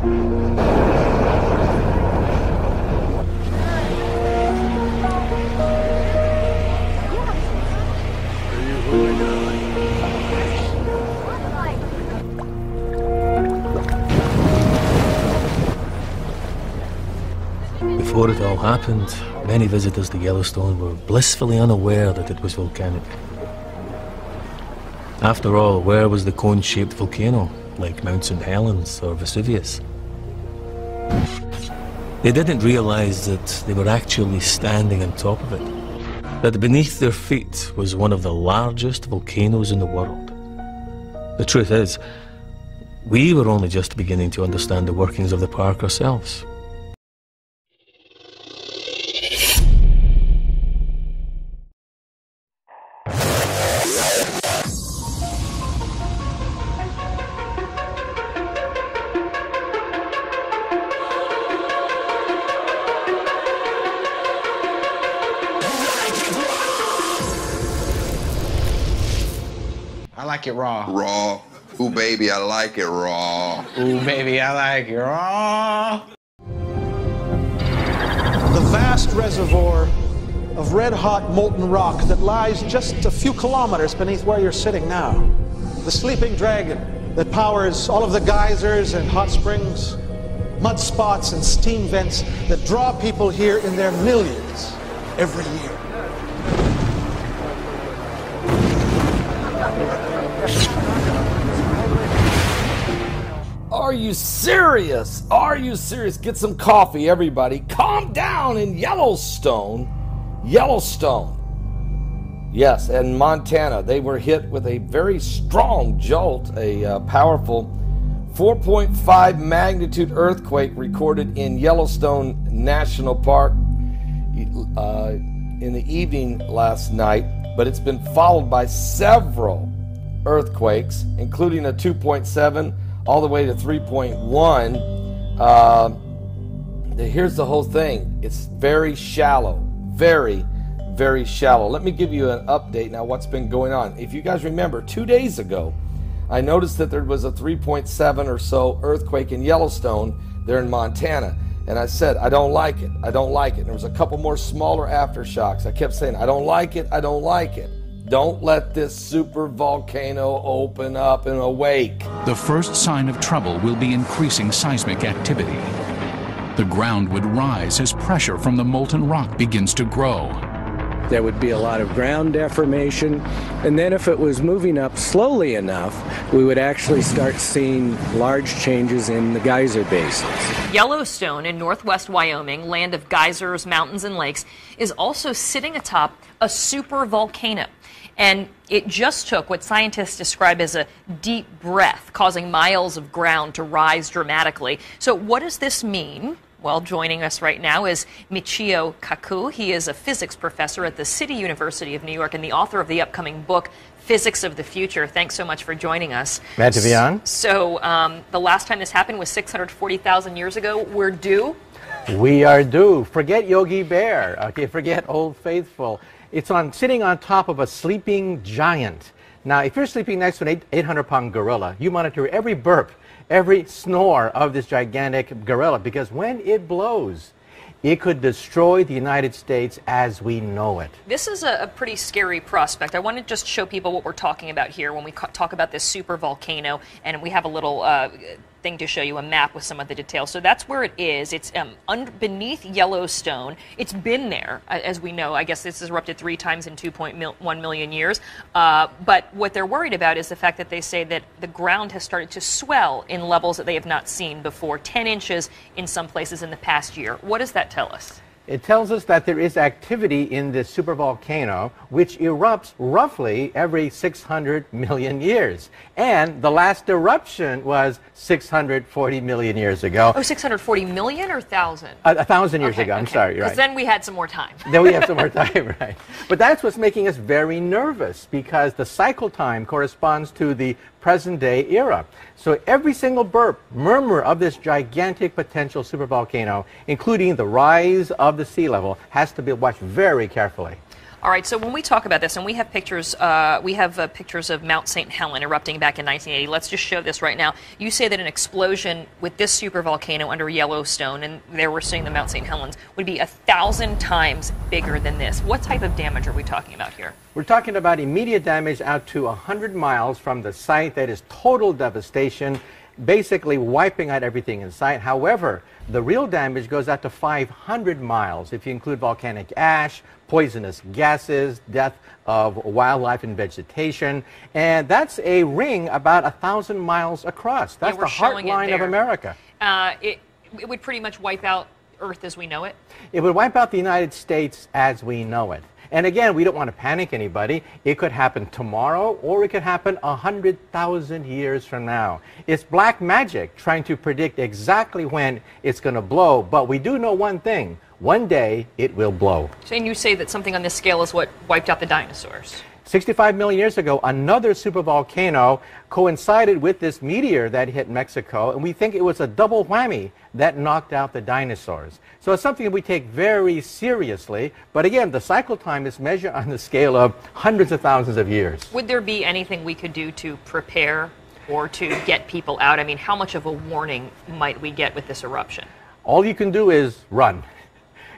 Before it all happened, many visitors to Yellowstone were blissfully unaware that it was volcanic. After all, where was the cone-shaped volcano, like Mount St. Helens or Vesuvius? They didn't realize that they were actually standing on top of it, that beneath their feet was one of the largest volcanoes in the world. The truth is, we were only just beginning to understand the workings of the park ourselves. I like it raw. Raw. Ooh, baby, I like it raw. Ooh, baby, I like it raw. The vast reservoir of red-hot molten rock that lies just a few kilometers beneath where you're sitting now. The sleeping dragon that powers all of the geysers and hot springs, mud spots and steam vents that draw people here in their millions every year. Are you serious? Are you serious? Get some coffee, everybody. Calm down in Yellowstone. Yellowstone. Yes, and Montana. They were hit with a very strong jolt, a powerful 4.5 magnitude earthquake recorded in Yellowstone National Park in the evening last night, but it's been followed by several earthquakes, including a 2.7 all the way to 3.1. Here's the whole thing. It's very shallow, very, very shallow. Let me give you an update now what's been going on. If you guys remember, 2 days ago, I noticed that there was a 3.7 or so earthquake in Yellowstone there in Montana. And I said, I don't like it. I don't like it. And there was a couple more smaller aftershocks. I kept saying, I don't like it. I don't like it. Don't let this super volcano open up and awake. The first sign of trouble will be increasing seismic activity. The ground would rise as pressure from the molten rock begins to grow. There would be a lot of ground deformation, and then if it was moving up slowly enough, we would actually start seeing large changes in the geyser basins. Yellowstone in northwest Wyoming, land of geysers, mountains, and lakes, is also sitting atop a super volcano. And it just took what scientists describe as a deep breath, causing miles of ground to rise dramatically. So what does this mean? Well, joining us right now is Michio Kaku. He is a physics professor at the City University of New York and the author of the upcoming book, Physics of the Future. Thanks so much for joining us. Glad to be on. So the last time this happened was 640,000 years ago. We're due? We are due. Forget Yogi Bear. Okay, forget Old Faithful. It's sitting on top of a sleeping giant. Now, if you're sleeping next to an 800-pound gorilla, you monitor every burp, every snore of this gigantic gorilla, because when it blows, it could destroy the United States as we know it. This is a pretty scary prospect. I want to just show people what we're talking about here when we talk about this super volcano, and we have a little thing to show you, a map with some of the details. So that's where it is. It's beneath Yellowstone. It's been there, as we know. I guess this has erupted 3 times in 2.1 million years. But what they're worried about is the fact that they say that the ground has started to swell in levels that they have not seen before, 10 inches in some places in the past year. What does that tell us? It tells us that there is activity in this supervolcano, which erupts roughly every 600 million years. And the last eruption was 640 million years ago. Oh, 640 million or 1,000? 1,000 years ago, I'm sorry, right. Because then we had some more time. Then we have some more time, right. But that's what's making us very nervous, because the cycle time corresponds to the present-day era. So every single burp, murmur of this gigantic potential supervolcano, including the rise of the sea level, has to be watched very carefully. All right, so when we talk about this, and we have pictures, pictures of Mount St. Helen erupting back in 1980. Let's just show this right now. You say that an explosion with this supervolcano under Yellowstone, and there we're seeing the Mount St. Helens, would be 1,000 times bigger than this. What type of damage are we talking about here? We're talking about immediate damage out to 100 miles from the site. That is total devastation, basically wiping out everything in sight. However, the real damage goes out to 500 miles if you include volcanic ash, poisonous gases, death of wildlife and vegetation, and that's a ring about 1,000 miles across. That's the heartline of America. It would pretty much wipe out Earth as we know it? It would wipe out the United States as we know it. And again, we don't want to panic anybody. It could happen tomorrow, or it could happen 100,000 years from now. It's black magic trying to predict exactly when it's going to blow, but we do know one thing. One day, it will blow. So, and you say that something on this scale is what wiped out the dinosaurs. 65 million years ago, another supervolcano coincided with this meteor that hit Mexico, and we think it was a double whammy that knocked out the dinosaurs. So it's something that we take very seriously, but again, the cycle time is measured on the scale of hundreds of thousands of years. Would there be anything we could do to prepare or to get people out? I mean, how much of a warning might we get with this eruption? All you can do is run.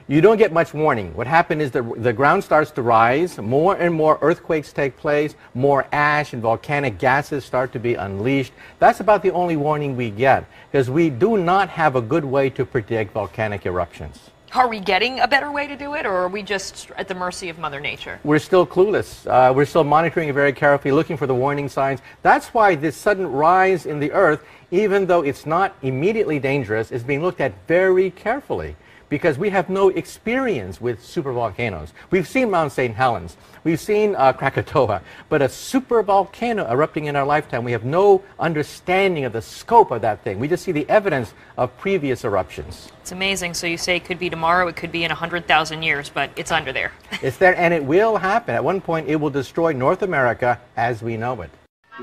You don't get much warning. What happened is the ground starts to rise, more and more earthquakes take place, more ash and volcanic gases start to be unleashed. That's about the only warning we get, because we do not have a good way to predict volcanic eruptions. Are we getting a better way to do it, or are we just at the mercy of Mother Nature? We're still clueless. We're still monitoring it very carefully, looking for the warning signs. That's why this sudden rise in the Earth, even though it's not immediately dangerous, is being looked at very carefully, because we have no experience with supervolcanoes. We've seen Mount St. Helens, we've seen Krakatoa, but a supervolcano erupting in our lifetime, we have no understanding of the scope of that thing. We just see the evidence of previous eruptions. It's amazing. So you say it could be tomorrow, it could be in 100,000 years, but it's under there. It's there, and it will happen. At one point, it will destroy North America as we know it.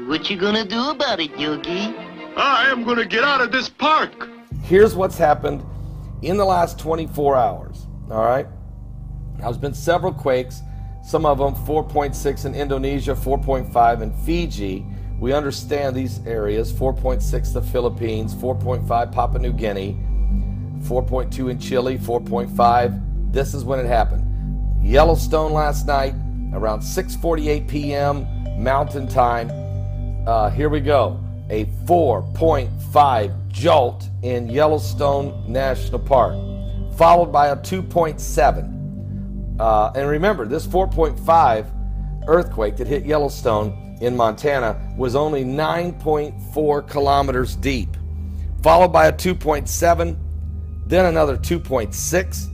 What you gonna do about it, Yogi? I am gonna get out of this park. Here's what's happened in the last 24 hours, all right? Now, there's been several quakes, some of them 4.6 in Indonesia, 4.5 in Fiji. We understand these areas, 4.6 the Philippines, 4.5 Papua New Guinea, 4.2 in Chile, 4.5. This is when it happened. Yellowstone last night, around 6:48 p.m. Mountain Time. Here we go. A 4.5 jolt in Yellowstone National Park, followed by a 2.7. And remember, this 4.5 earthquake that hit Yellowstone in Montana was only 9.4 kilometers deep, followed by a 2.7, then another 2.6,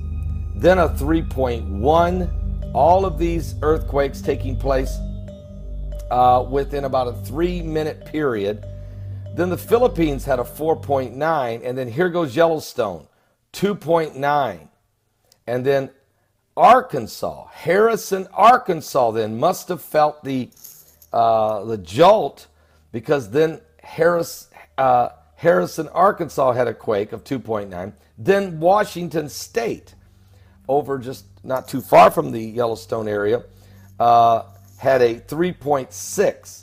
then a 3.1. All of these earthquakes taking place within about a 3-minute period. Then the Philippines had a 4.9, and then here goes Yellowstone, 2.9. And then Arkansas, Harrison, Arkansas then must have felt the jolt, because then Harrison, Arkansas had a quake of 2.9. Then Washington State, over just not too far from the Yellowstone area, had a 3.6.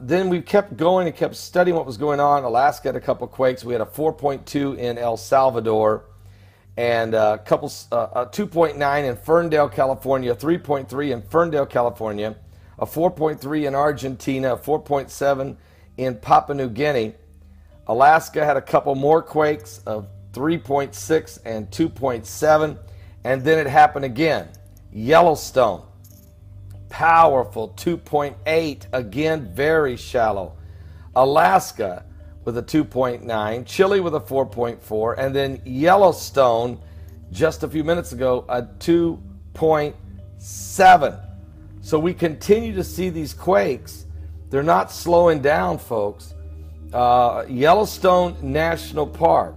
Then we kept going and kept studying what was going on. Alaska had a couple quakes. We had a 4.2 in El Salvador, and a 2.9 in Ferndale, California, 3.3 in Ferndale, California, a 4.3 in Argentina, a 4.7 in Papua New Guinea. Alaska had a couple more quakes of 3.6 and 2.7, and then it happened again. Yellowstone, powerful 2.8, again very shallow. Alaska with a 2.9, Chile with a 4.4, and then Yellowstone just a few minutes ago a 2.7. So we continue to see these quakes. They're not slowing down, folks. Yellowstone National Park,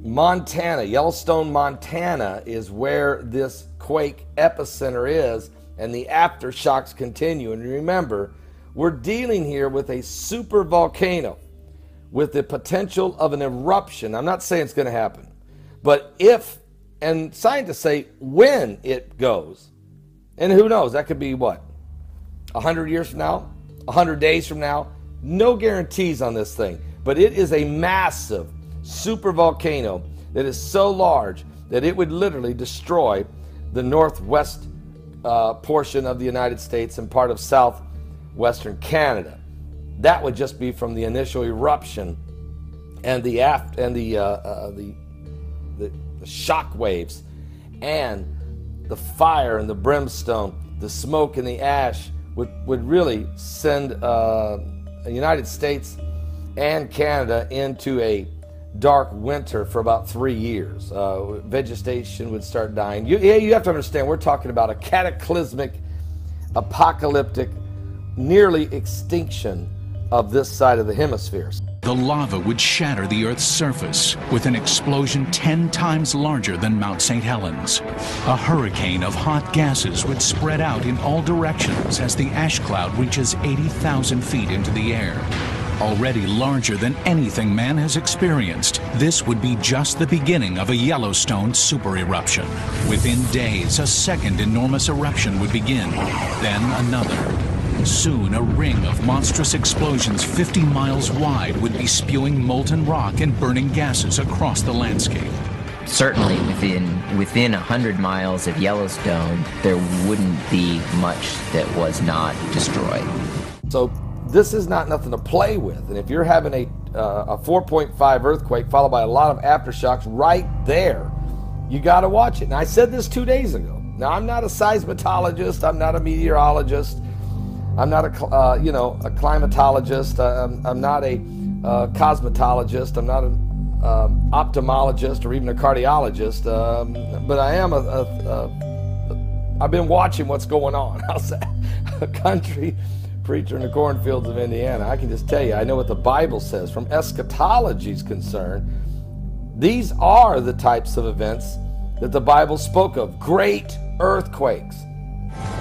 Montana, Yellowstone, Montana is where this quake epicenter is, and the aftershocks continue. And remember, we're dealing here with a super volcano with the potential of an eruption. I'm not saying it's going to happen, but if, and scientists say when it goes, And who knows, that could be what? 100 years from now? 100 days from now? No guarantees on this thing. But it is a massive super volcano that is so large that it would literally destroy the northwest portion of the United States and part of southwestern Canada. That would just be from the initial eruption and the shock waves and the fire and the brimstone, the smoke and the ash would really send the United States and Canada into a dark winter for about 3 years. Vegetation would start dying. You have to understand, we're talking about a cataclysmic, apocalyptic, nearly extinction of this side of the hemisphere. The lava would shatter the Earth's surface with an explosion 10 times larger than Mount St. Helens. A hurricane of hot gases would spread out in all directions as the ash cloud reaches 80,000 feet into the air. Already larger than anything man has experienced, this would be just the beginning of a Yellowstone super eruption. Within days, a second enormous eruption would begin, then another. Soon, a ring of monstrous explosions 50 miles wide would be spewing molten rock and burning gases across the landscape. Certainly within 100 miles of Yellowstone, there wouldn't be much that was not destroyed. So this is not nothing to play with. And if you're having a 4.5 earthquake followed by a lot of aftershocks right there, you got to watch it. And I said this 2 days ago. Now, I'm not a seismologist. I'm not a meteorologist. I'm not a climatologist. I'm not a cosmetologist. I'm not an ophthalmologist or even a cardiologist. But I am I've been watching what's going on. How's that? A country preacher in the cornfields of Indiana. I can just tell you, I know what the Bible says. From eschatology is concerned, these are the types of events that the Bible spoke of. Great earthquakes.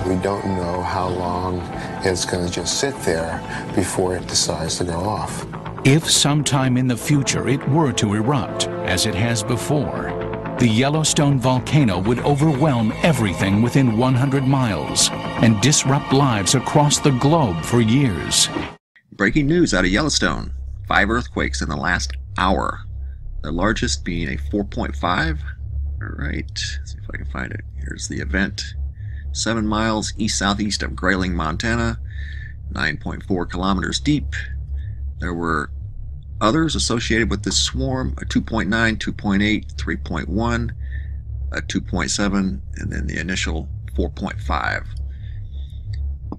We don't know how long it's going to just sit there before it decides to go off. If sometime in the future it were to erupt, as it has before, the Yellowstone volcano would overwhelm everything within 100 miles and disrupt lives across the globe for years. Breaking news out of Yellowstone. 5 earthquakes in the last hour. The largest being a 4.5. All right, let's see if I can find it. Here's the event. 7 miles east-southeast of Grayling, Montana, 9.4 kilometers deep. There were others associated with this swarm, a 2.9, 2.8, 3.1, a 2.7, and then the initial 4.5.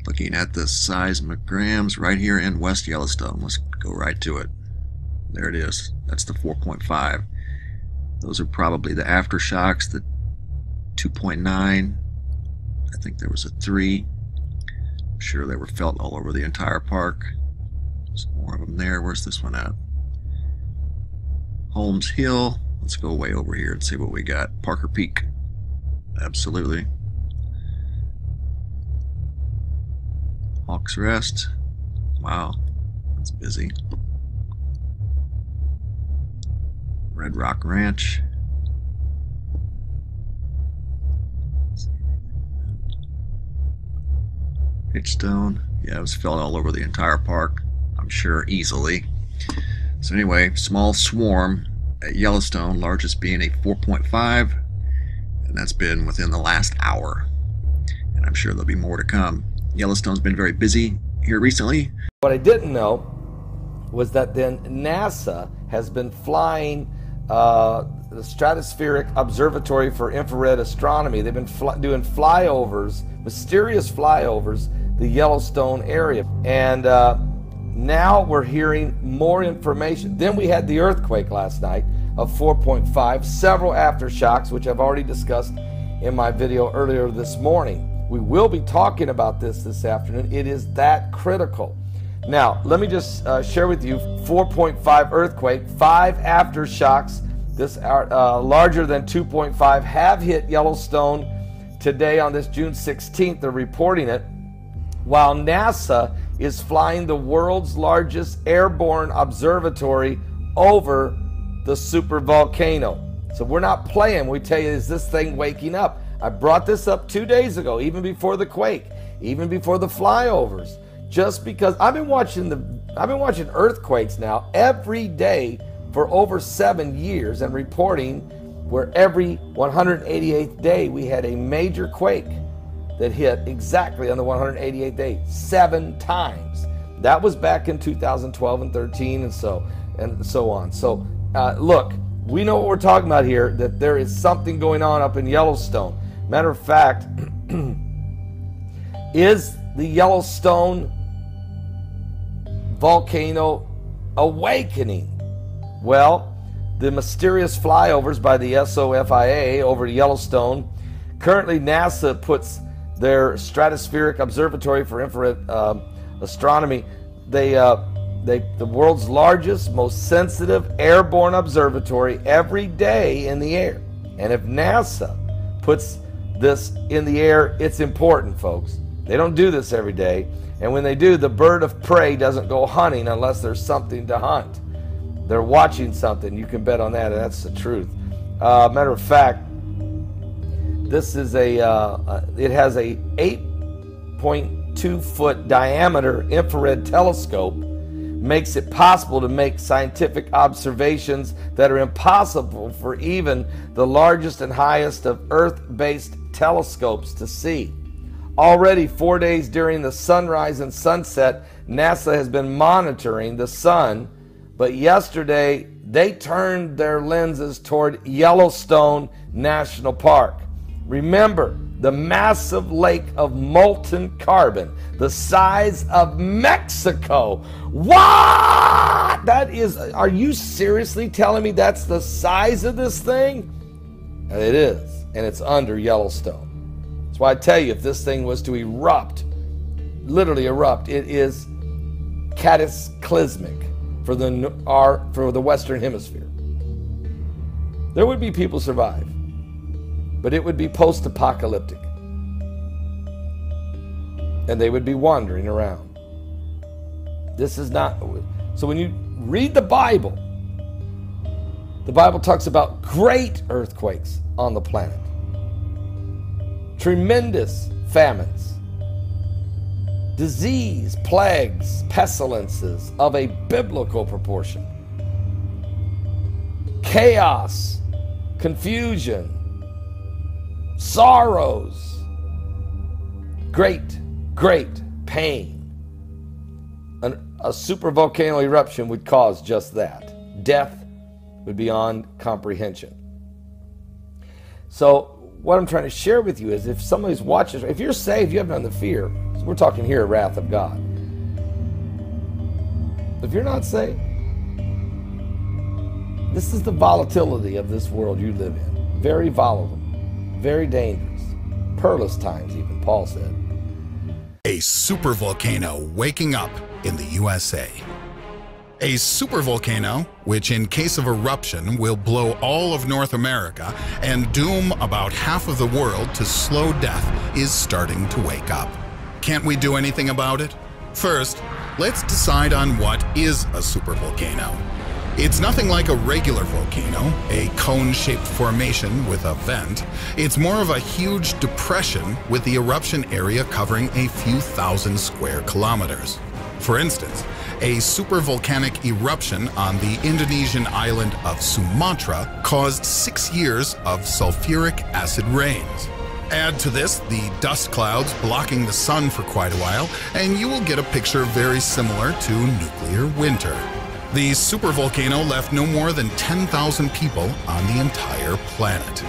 Looking at the seismograms right here in West Yellowstone. Let's go right to it. There it is. That's the 4.5. Those are probably the aftershocks, the 2.9. I think there was a 3. I'm sure they were felt all over the entire park. Some more of them there. Where's this one at? Holmes Hill. Let's go way over here and see what we got. Parker Peak. Absolutely. Hawks Rest. Wow, that's busy. Red Rock Ranch. Pitchstone. Yeah, it was felt all over the entire park, I'm sure, easily. So anyway, small swarm at Yellowstone, largest being a 4.5, and that's been within the last hour. And I'm sure there'll be more to come. Yellowstone's been very busy here recently. What I didn't know was that then NASA has been flying the Stratospheric Observatory for Infrared Astronomy. They've been doing flyovers, mysterious flyovers, the Yellowstone area. And now we're hearing more information. Then we had the earthquake last night of 4.5, several aftershocks, which I've already discussed in my video earlier this morning. We will be talking about this afternoon. It is that critical. Now, let me just share with you 4.5 earthquake, 5 aftershocks. This larger than 2.5 have hit Yellowstone today on this June 16th. They're reporting it, while NASA is flying the world's largest airborne observatory over the supervolcano. So we're not playing. We tell you, is this thing waking up? I brought this up 2 days ago, even before the quake, even before the flyovers, just because I've been watching earthquakes now every day for over 7 years and reporting where every 188th day we had a major quake that hit exactly on the 188th day, 7 times. That was back in 2012 and 13 and so on. So look, we know what we're talking about here, that there is something going on up in Yellowstone. Matter of fact, is the Yellowstone volcano awakening? Well, the mysterious flyovers by the SOFIA over Yellowstone, currently NASA puts their stratospheric observatory for infrared astronomy, the world's largest, most sensitive airborne observatory every day in the air. And if NASA puts this in the air, it's important, folks. They don't do this every day. And when they do, the bird of prey doesn't go hunting unless there's something to hunt. They're watching something. You can bet on that, and that's the truth. Matter of fact, this is it has a 8.2 foot diameter infrared telescope, makes it possible to make scientific observations that are impossible for even the largest and highest of Earth-based telescopes to see. Already 4 days during the sunrise and sunset, NASA has been monitoring the sun, but yesterday they turned their lenses toward Yellowstone National Park. Remember, the massive lake of molten carbon, the size of Mexico. What? That is, are you seriously telling me that's the size of this thing? It is, and it's under Yellowstone. That's why I tell you, if this thing was to erupt, literally erupt, it is cataclysmic for the Western Hemisphere. There would be people survive, but it would be post-apocalyptic. And they would be wandering around. This is not... So when you read the Bible talks about great earthquakes on the planet. Tremendous famines. Disease, plagues, pestilences of a biblical proportion. Chaos, confusion, sorrows, great pain. A supervolcano eruption would cause just that. Death would be beyond comprehension. So what I'm trying to share with you is, if somebody's watching, if you're saved, you have none of the fear. So we're talking here, wrath of God. If you're not saved, this is the volatility of this world you live in. Very volatile, very dangerous. Perilous times, even, Paul said. A supervolcano waking up in the USA. A supervolcano, which in case of eruption will blow all of North America and doom about half of the world to slow death, is starting to wake up. Can't we do anything about it? First, let's decide on what is a supervolcano. It's nothing like a regular volcano, a cone-shaped formation with a vent. It's more of a huge depression with the eruption area covering a few thousand square kilometers. For instance, a supervolcanic eruption on the Indonesian island of Sumatra caused 6 years of sulfuric acid rains. Add to this the dust clouds blocking the sun for quite a while, and you will get a picture very similar to nuclear winter. The supervolcano left no more than 10,000 people on the entire planet.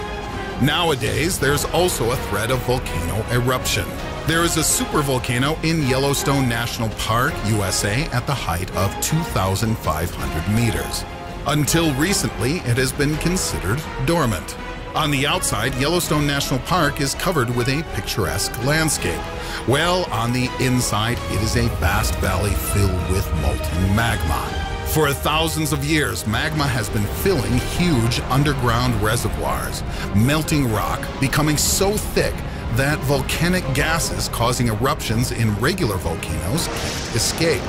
Nowadays, there's also a threat of volcano eruption. There is a supervolcano in Yellowstone National Park, USA, at the height of 2,500 meters. Until recently, it has been considered dormant. On the outside, Yellowstone National Park is covered with a picturesque landscape. Well, on the inside, it is a vast valley filled with molten magma. For thousands of years, magma has been filling huge underground reservoirs, melting rock, becoming so thick that volcanic gases causing eruptions in regular volcanoes can't escape.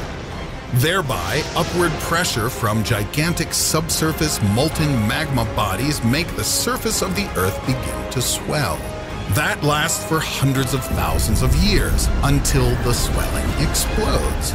Thereby, upward pressure from gigantic subsurface molten magma bodies make the surface of the Earth begin to swell. That lasts for hundreds of thousands of years until the swelling explodes.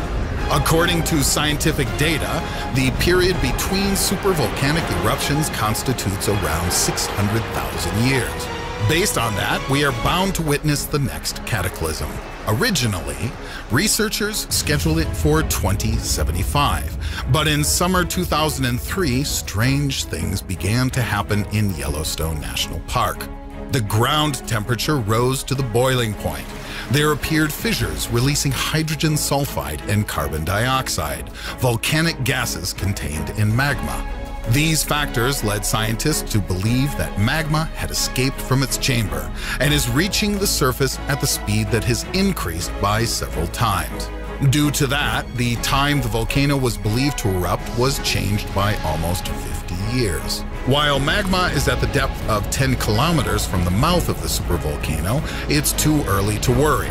According to scientific data, the period between supervolcanic eruptions constitutes around 600,000 years. Based on that, we are bound to witness the next cataclysm. Originally, researchers scheduled it for 2075, but in summer 2003, strange things began to happen in Yellowstone National Park. The ground temperature rose to the boiling point. There appeared fissures releasing hydrogen sulfide and carbon dioxide, volcanic gases contained in magma. These factors led scientists to believe that magma had escaped from its chamber and is reaching the surface at the speed that has increased by several times. Due to that, the time the volcano was believed to erupt was changed by almost 50 years. While magma is at the depth of 10 kilometers from the mouth of the supervolcano, it's too early to worry.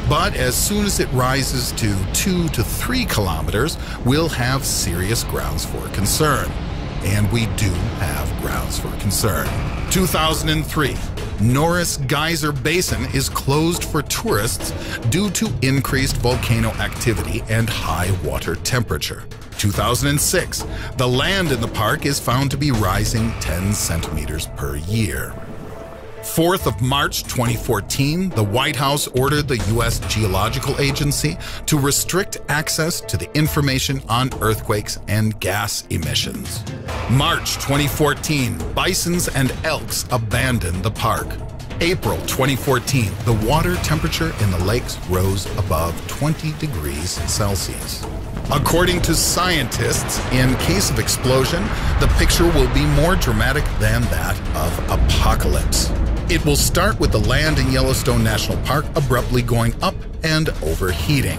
But as soon as it rises to 2 to 3 kilometers, we'll have serious grounds for concern. And we do have grounds for concern. 2003, Norris Geyser Basin is closed for tourists due to increased volcano activity and high water temperature. 2006, the land in the park is found to be rising 10 centimeters per year. 4th of March 2014, the White House ordered the U.S. Geological Agency to restrict access to the information on earthquakes and gas emissions. March 2014, bisons and elks abandoned the park. April 2014, the water temperature in the lakes rose above 20 degrees Celsius. According to scientists, in case of explosion, the picture will be more dramatic than that of apocalypse. It will start with the land in Yellowstone National Park abruptly going up and overheating.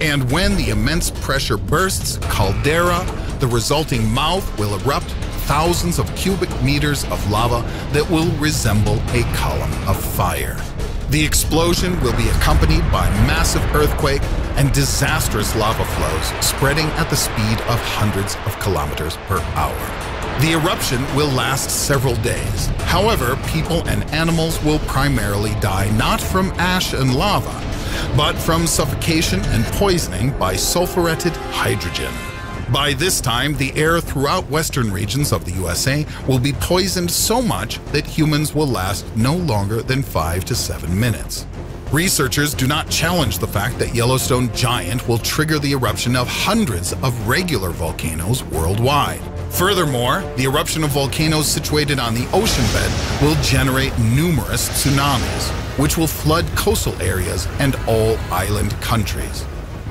And when the immense pressure bursts, caldera, the resulting mouth will erupt thousands of cubic meters of lava that will resemble a column of fire. The explosion will be accompanied by massive earthquake and disastrous lava flows spreading at the speed of hundreds of kilometers per hour. The eruption will last several days. However, people and animals will primarily die not from ash and lava, but from suffocation and poisoning by sulfuretted hydrogen. By this time, the air throughout western regions of the USA will be poisoned so much that humans will last no longer than 5 to 7 minutes. Researchers do not challenge the fact that Yellowstone Giant will trigger the eruption of hundreds of regular volcanoes worldwide. Furthermore, the eruption of volcanoes situated on the ocean bed will generate numerous tsunamis, which will flood coastal areas and all island countries.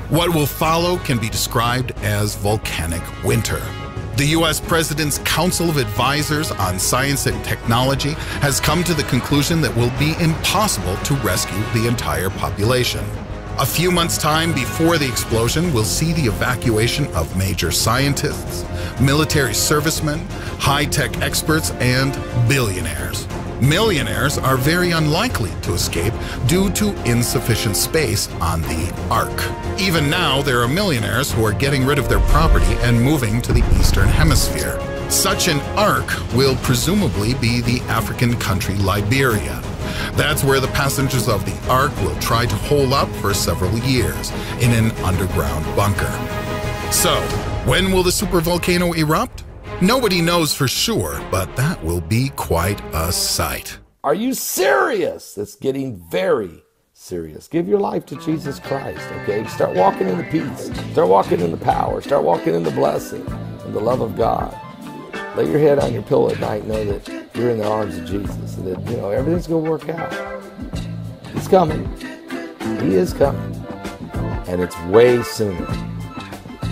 What will follow can be described as volcanic winter. The U.S. President's Council of Advisors on Science and Technology has come to the conclusion that it will be impossible to rescue the entire population. A few months' time before the explosion, we'll see the evacuation of major scientists, military servicemen, high-tech experts, and billionaires. Millionaires are very unlikely to escape due to insufficient space on the Ark. Even now, there are millionaires who are getting rid of their property and moving to the Eastern Hemisphere. Such an Ark will presumably be the African country Liberia. That's where the passengers of the Ark will try to hole up for several years in an underground bunker. So, when will the supervolcano erupt? Nobody knows for sure, but that will be quite a sight. Are you serious? It's getting very serious. Give your life to Jesus Christ, okay? Start walking in the peace. Start walking in the power. Start walking in the blessing and the love of God. Lay your head on your pillow at night and know that you're in the arms of Jesus and that, you know, everything's going to work out. He's coming. He is coming. And it's way sooner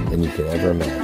than you can ever imagine.